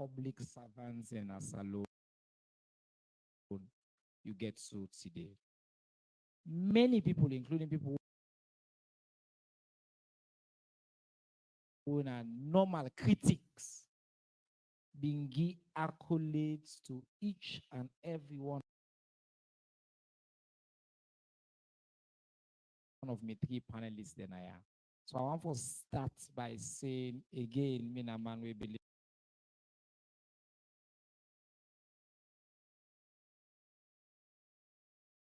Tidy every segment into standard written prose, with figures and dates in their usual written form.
public servants in a Salone, you get so today. Many people, including people who are normal critics, being give accolades to each and every one of my three panelists than I am. So I want to start by saying again, me a man we believe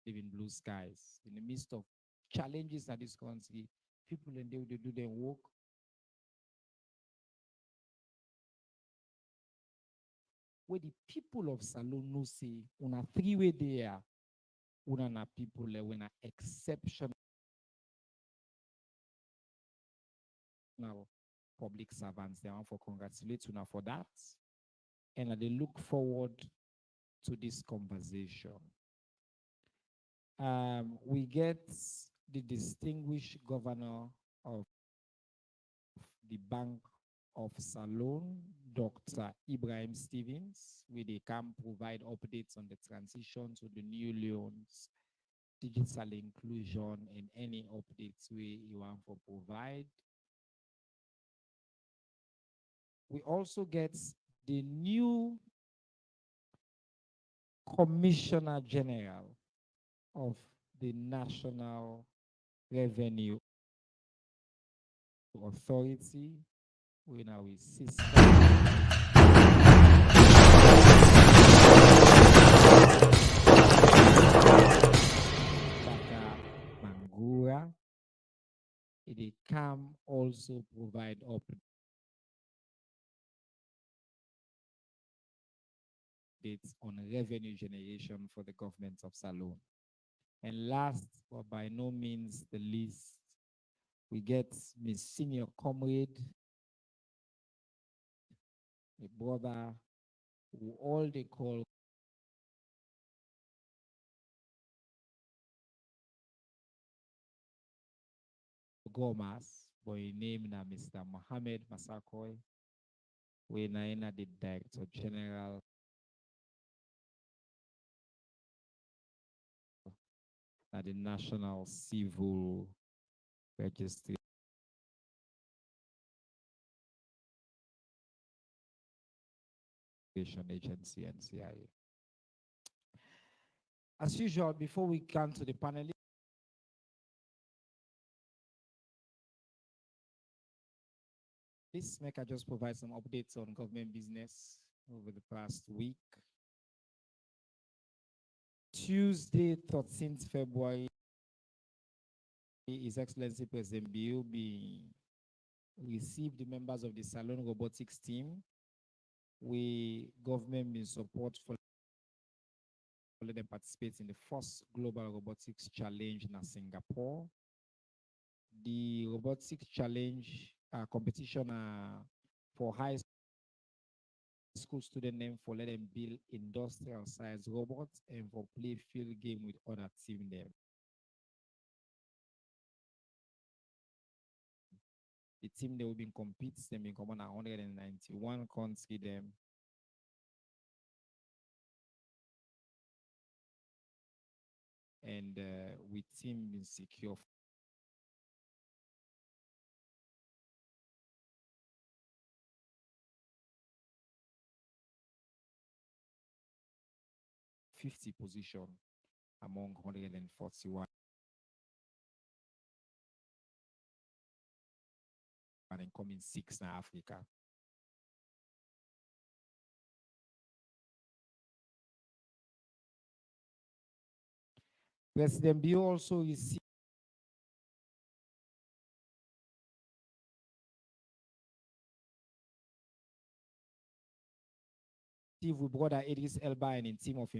in blue skies. In the midst of challenges in this country, people and they do their work. Where the people of Salone know say, on a three-way there, on a people when are exceptional public servants. They want to congratulate you for that. And they look forward to this conversation. We get the distinguished governor of the Bank of Salone, Dr. Ibrahim Stevens, where they can provide updates on the transition to the new Leone's digital inclusion and any updates we you want to provide. We also get the new Commissioner General of the National Revenue Authority, we now with sister Kpaka-Bangura. They can also provide updates on revenue generation for the government of Salone. And last, but by no means the least, we get my senior comrade, a brother who all they call Gomas, but he named Mr. Mohamed Massaquoi, we are the Director General at the National Civil Registration Agency, NCA. As usual, before we come to the panelists, this maker just provide some updates on government business over the past week. Tuesday, 13th February, His Excellency President Bill received the members of the Salone robotics team. We government in support for let them participate in the first global robotics challenge in Singapore. The robotics challenge competition for high school student name for let them build industrial size robots and for play field game with other team them. The team they will be competes them in common 191 country them. And with team being secure #50 position among 141 and incoming 6 in Africa. President Bio also received with brother Idris Elba and in team of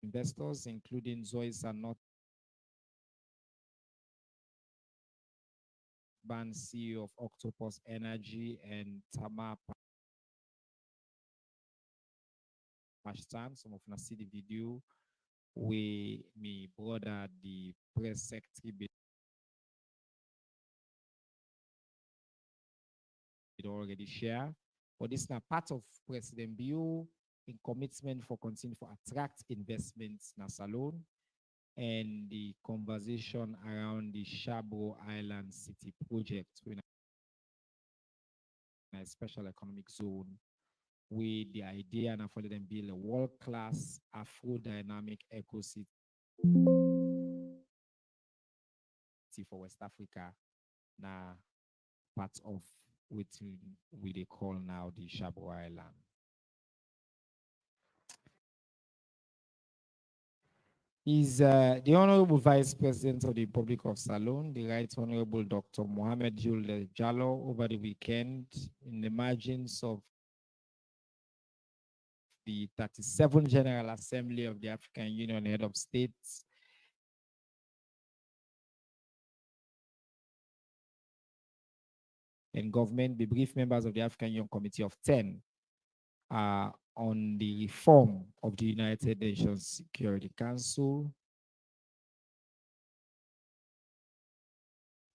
investors, including Zois and North Ban CEO of Octopus Energy and Tamar Pashtan. Some of us see the video where me brother the press secretary already share. But this is now part of President Bio in commitment for continue for attract investments in Salone and the conversation around the Shabro Island City project in a special economic zone with the idea and for them build a world-class Afro-dynamic ecosystem for West Africa, now part of what we they call now the Shabro Island. Is the Honorable Vice President of the Republic of Salone, the Right Honorable Dr. Mohamed Jallo, over the weekend in the margins of the 37th General Assembly of the African Union Head of States and government, the brief members of the African Union Committee of 10 on the reform of the United Nations Security Council.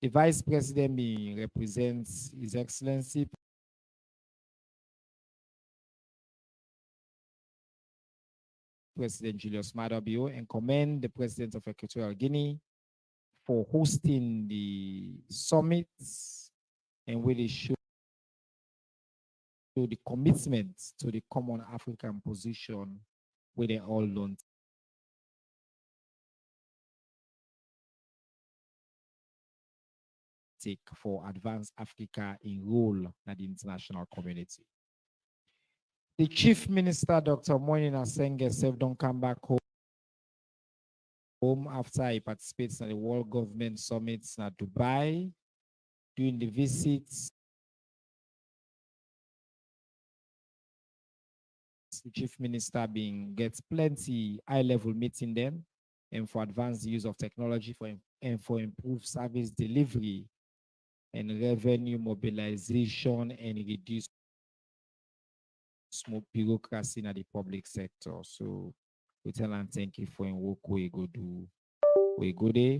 The Vice President represents His Excellency President Julius Maada Bio and commend the President of Equatorial Guinea for hosting the summits and really show the commitment to the common African position where they all don't take for advanced Africa in role in the international community. The Chief Minister, Dr. Moini Nasenge, said don't come back home after he participates in the World Government Summits in Dubai. During the visits, the Chief Minister gets plenty high-level meeting them and for advanced use of technology and for improved service delivery and revenue mobilization and reduce small bureaucracy in the public sector. So we tell and thank you for work we go do. We go there.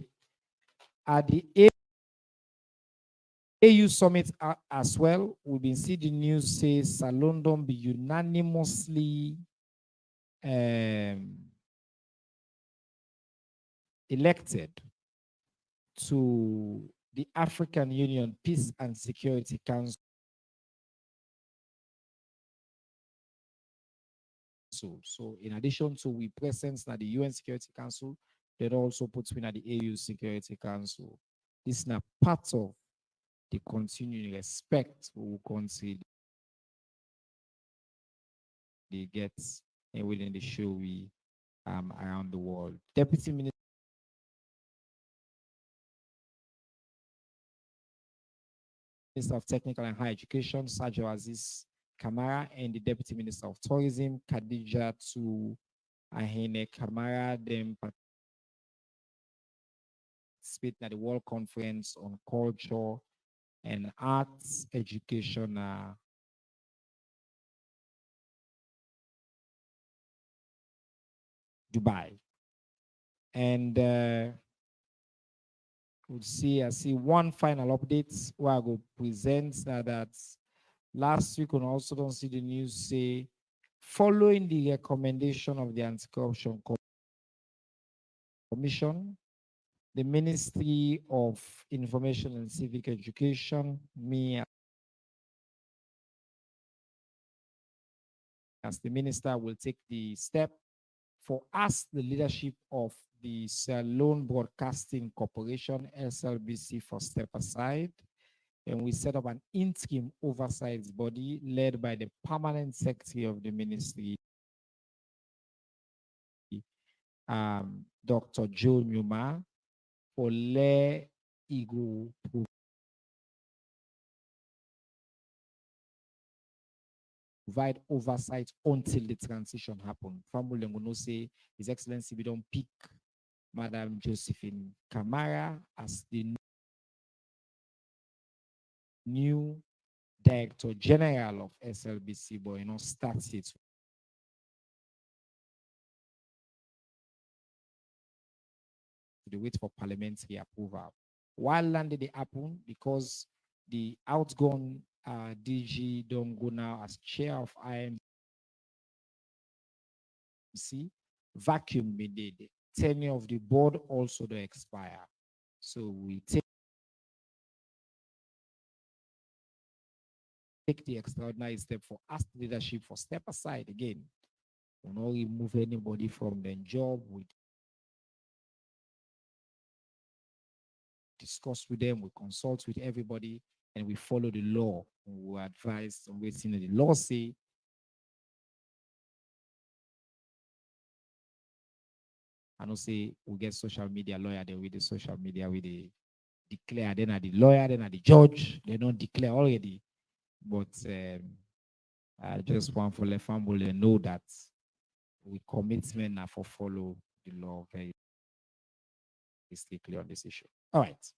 At the AU summit as well, we've been seeing the news say Salone be unanimously elected to the African Union Peace and Security Council. So in addition to we presence at the UN Security Council, they also put in at the AU Security Council. This is not part of the continuing respect we will consider they get and within the show we around the world. Deputy Minister of Technical and Higher Education, Sajo Aziz Kamara, and the Deputy Minister of Tourism, Khadija to Ahene Kamara, them participate at the World Conference on Culture and Arts Education Dubai. And we'll see, I see one final update where I go present that last week we also don't see the news say following the recommendation of the Anti-Corruption Commission, the Ministry of Information and Civic Education, me as the minister will take the step for us, the leadership of the Salone Broadcasting Corporation, SLBC, for step aside. And we set up an interim oversight body led by the permanent secretary of the ministry, Dr. Joe Newma, for let Ego provide oversight until the transition happens. Family will say His Excellency, we don't pick Madam Josephine Kamara as the new Director General of SLBC, but starts it. The wait for parliamentary approval. While landed it happen because the outgone DG don't go now as chair of IMC, vacuum be the tenure of the board also to expire. So we take the extraordinary step for us leadership for step aside again. We will not remove anybody from their job. We discuss with them, we consult with everybody, and we follow the law. We advise on waiting the law say. I don't say we get social media lawyer, then with the social media, with the declare, then at the lawyer, then at the judge, they don't declare already. But I just want for the family to know that we commitment now for follow the law very strictly on this issue. All right.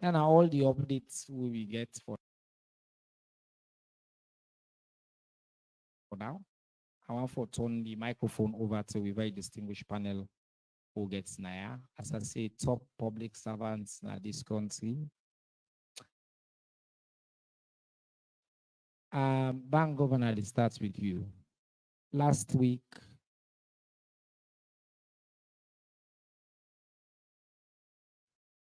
And all the updates we will get for now. I want to turn the microphone over to a very distinguished panel who gets Naya. As I say, top public servants in this country. Bank Governor, it starts with you. Last week,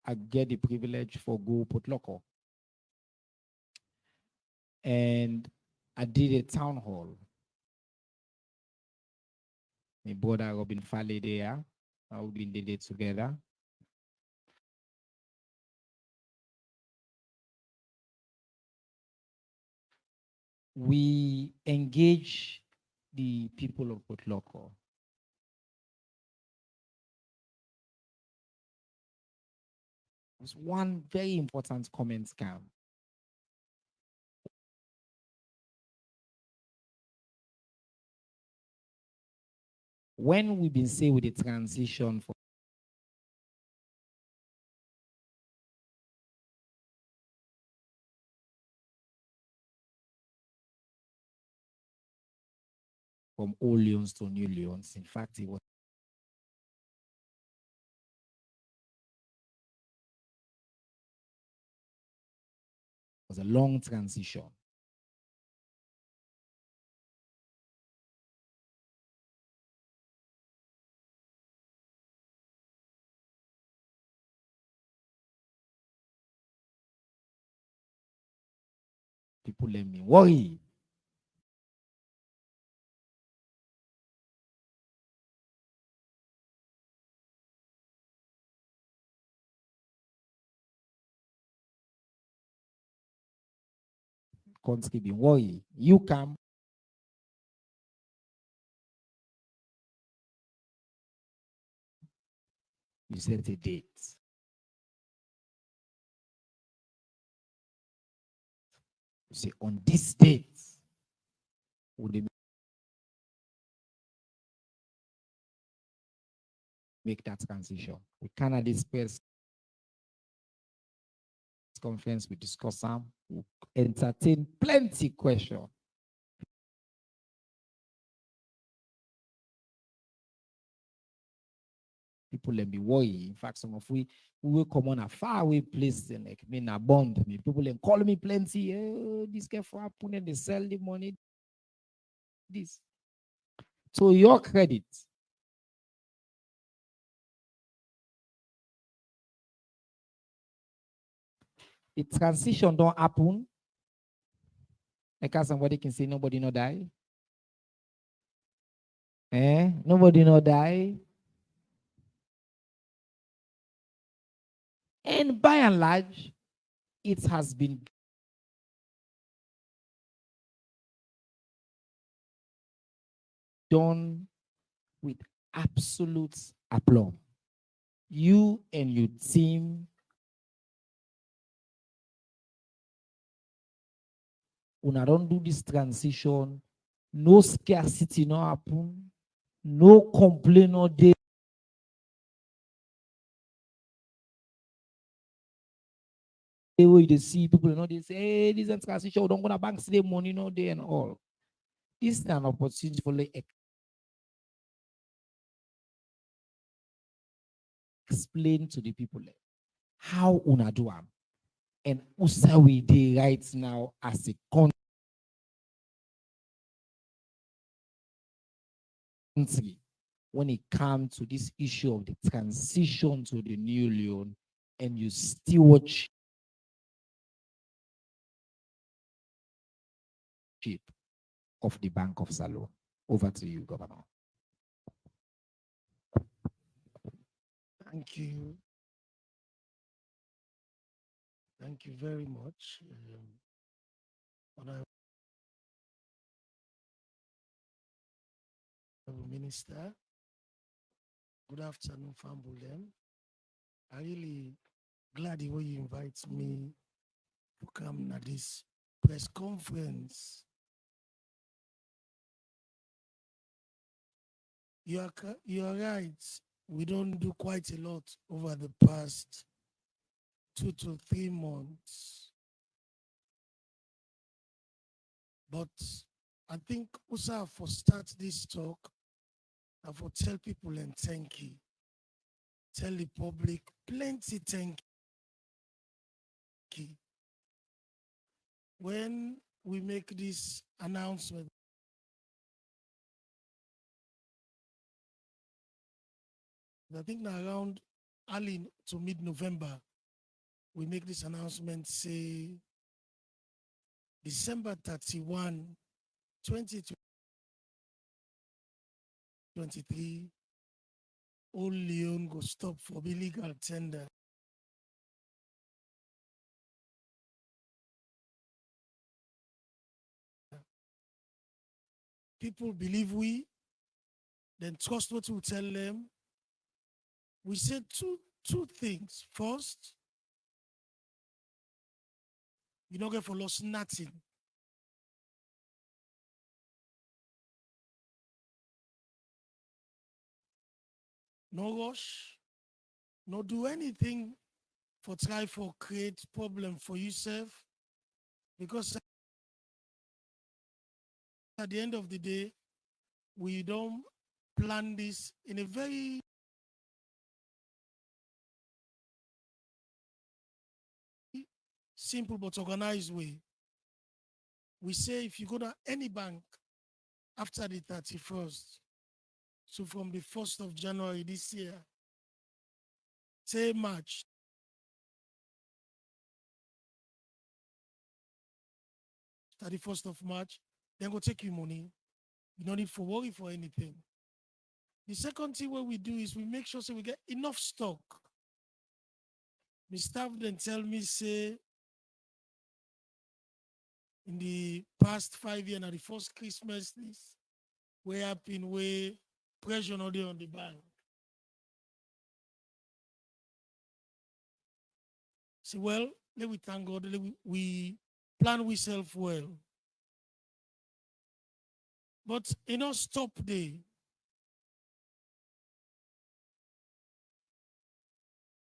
I get the privilege for go put local. And I did a town hall. My brother Robin Fale there. We did it together. We engage the people of Potloko. There's one very important comment came. When we've been saying with the transition from old Leons to new Leons, in fact, it was a long transition. People let me worry. Country be worry. You come. You set a date. You say on this date, would they make that transition? We cannot disperse conference, we discuss some, we entertain plenty questions. People let me worry. In fact, some of we will come on a far away place and like me na bond me. People then call me plenty. This guy for happen and they sell the money. This. So your credit. The transition don't happen. Like somebody can say nobody no die. Nobody no die. And by and large, it has been done with absolute aplomb. You and your team, una don't do this transition, no scarcity no happen, no complaint no day. Where you see people, you know, they say, hey, this is transition, don't go to bank, see the money no day and all. This is an opportunity for like explain to the people like, how una do am. And also we do right now as a country when it comes to this issue of the transition to the new Leone and you stewardship of the Bank of Salone. Over to you, Governor. Thank you. Thank you very much, Honorable Minister. Good afternoon, Fambulem. I really glad the way you invite me to come to this press conference. You are right. We don't do quite a lot over the past 2 to 3 months. But I think also for start this talk, I for tell people and thank you. Tell the public plenty thank you. When we make this announcement, I think now around early to mid-November, we make this announcement, say December 31, 2023, all Leone go stop for illegal tender. People believe we, then trust what we tell them. We said two things. First, you don't get for lost nothing. No rush, no do anything for try for create problem for yourself, because at the end of the day, we don't plan this in a very simple but organized way. We say if you go to any bank after the 31st, so from the 1st of January this year, say March, 31st of March, then go take your money. You don't need to worry for anything. The second thing what we do is we make sure so we get enough stock. My staff then tell me, say, in the past 5 years, now the first Christmas this, way up in way pressure not there on the bank. Say, well, let we thank God, we plan we self well. But you know, stop there.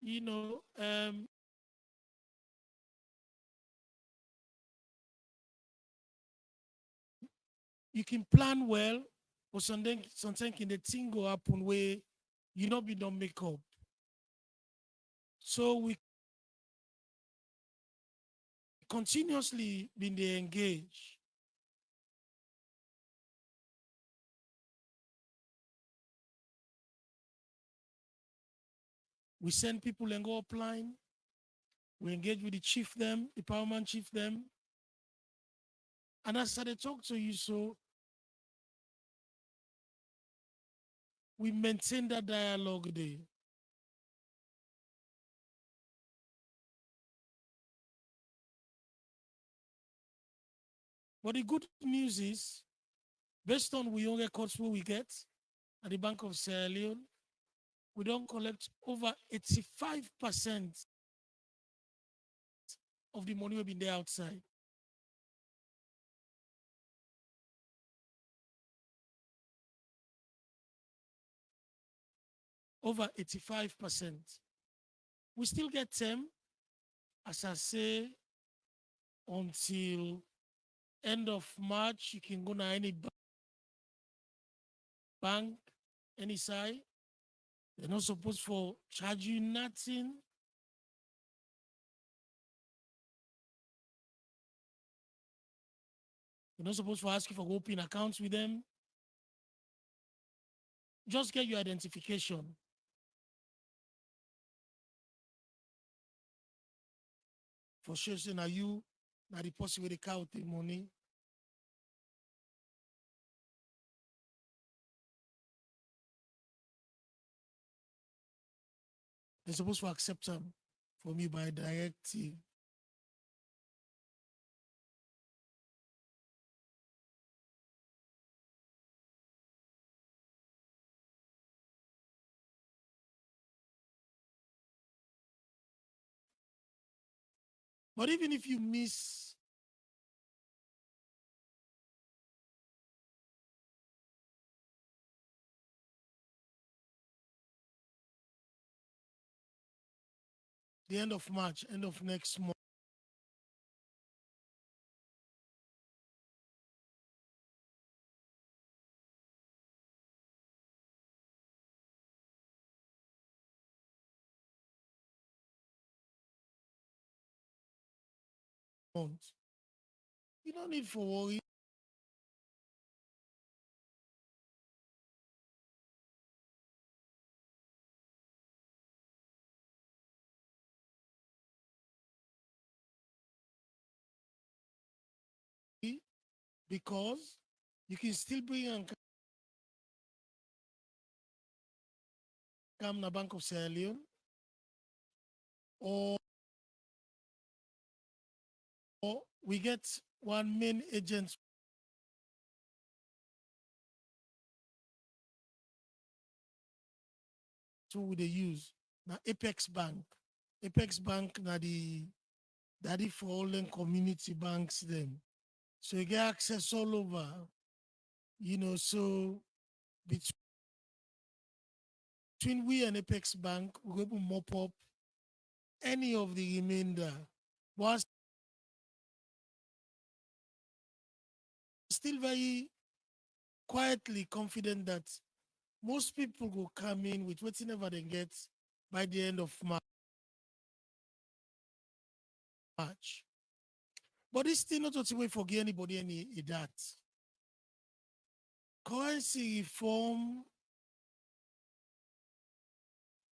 You know, you can plan well, but sometimes in the thing go happen where you not be done make up. So we continuously been there engaged. We send people and go applying. We engage with the chief them, the powerman chief them. And as I talk to you, so we maintain that dialogue there. But the good news is, based on we own records where we get at the Bank of Sierra Leone, we don't collect over 85% of the money we've been there outside. Over 85%. We still get them, as I say, until end of March. You can go to any bank, any side. They're not supposed to charge you nothing. You're not supposed to ask you for open accounts with them. Just get your identification. For sure, say, now you, now the person with the count the money. They're supposed to accept them from you by directive. But even if you miss the end of March, end of next month, you don't need for worry. Because you can still bring and come to the Bank of Sierra Leone, or we get one main agent who they use. Now Apex Bank. Apex Bank now the daddy for all them community banks them. So you get access all over. You know, so between we and Apex Bank, we're able to mop up any of the remainder. Was still very quietly confident that most people will come in with whatever they get by the end of March. But it's still not to wait forget anybody any that. Currency reform,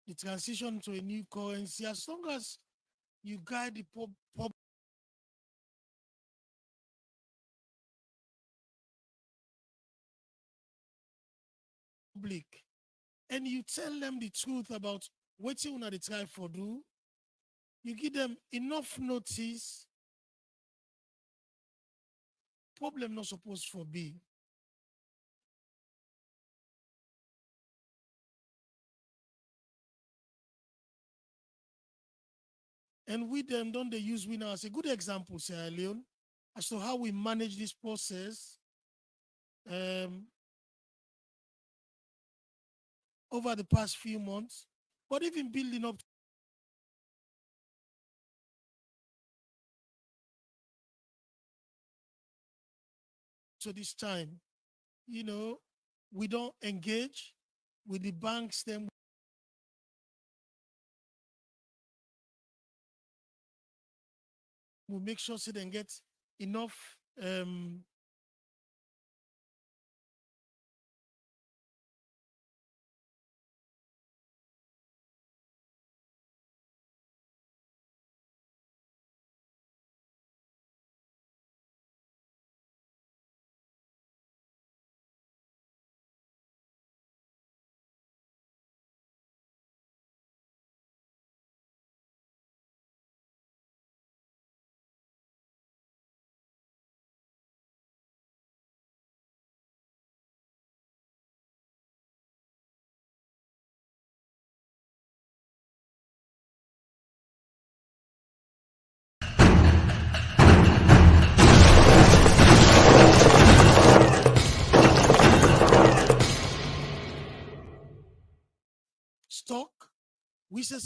the transition to a new currency, as long as you guide the public and you tell them the truth about what you want to try for do, you give them enough notice, problem not supposed to be. And with them, don't they use we now as a good example, Sierra Leone, as to how we manage this process over the past few months, but even building up to this time, you know, we don't engage with the banks, then we make sure so they get enough stock, we say